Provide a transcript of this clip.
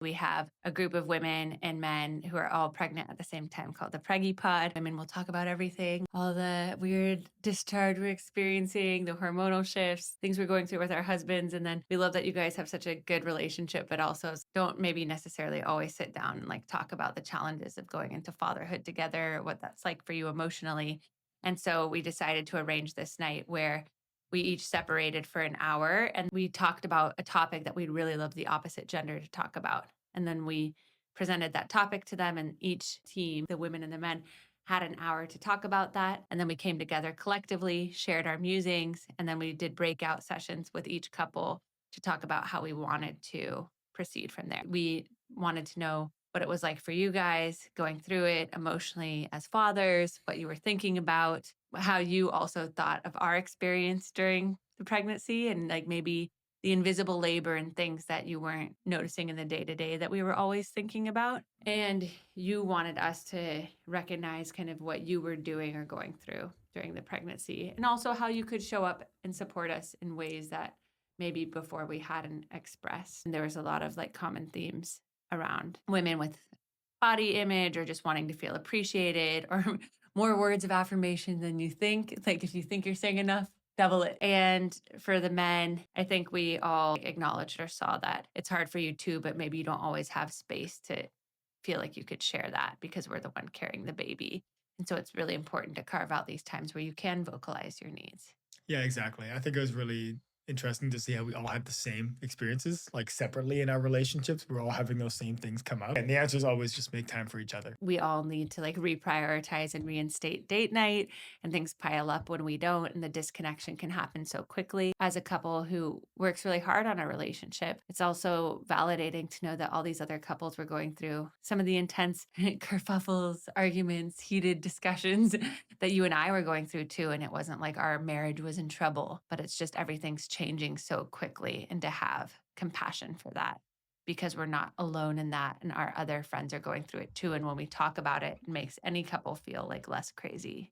We have a group of women and men who are all pregnant at the same time called the Preggy Pod. Women will talk about everything, all the weird discharge we're experiencing, the hormonal shifts, things we're going through with our husbands. And then we love that you guys have such a good relationship, but also don't maybe necessarily always sit down and like talk about the challenges of going into fatherhood together, what that's like for you emotionally. And so we decided to arrange this night where we each separated for an hour and we talked about a topic that we'd really love the opposite gender to talk about. And then we presented that topic to them, and each team, the women and the men, had an hour to talk about that. And then we came together collectively, shared our musings, and then we did breakout sessions with each couple to talk about how we wanted to proceed from there. We wanted to know what it was like for you guys going through it emotionally as fathers, what you were thinking about, how you also thought of our experience during the pregnancy, and like maybe the invisible labor and things that you weren't noticing in the day-to-day that we were always thinking about. And you wanted us to recognize kind of what you were doing or going through during the pregnancy, and also how you could show up and support us in ways that maybe before we hadn't expressed. And there was a lot of like common themes around women with body image or just wanting to feel appreciated, or more words of affirmation than you think. Like if you think you're saying enough, double it. And for the men, I think we all acknowledged or saw that it's hard for you too, but maybe you don't always have space to feel like you could share that because we're the one carrying the baby. And so it's really important to carve out these times where you can vocalize your needs. Yeah, exactly. I think it was really interesting to see how we all had the same experiences, like separately in our relationships. We're all having those same things come up. And the answer is always just make time for each other. We all need to like reprioritize and reinstate date night, and things pile up when we don't, and the disconnection can happen so quickly. As a couple who works really hard on a relationship, it's also validating to know that all these other couples were going through some of the intense kerfuffles, arguments, heated discussions that you and I were going through too. And it wasn't like our marriage was in trouble, but it's just everything's changing so quickly, and to have compassion for that because we're not alone in that, and our other friends are going through it too. And when we talk about it, it makes any couple feel like less crazy.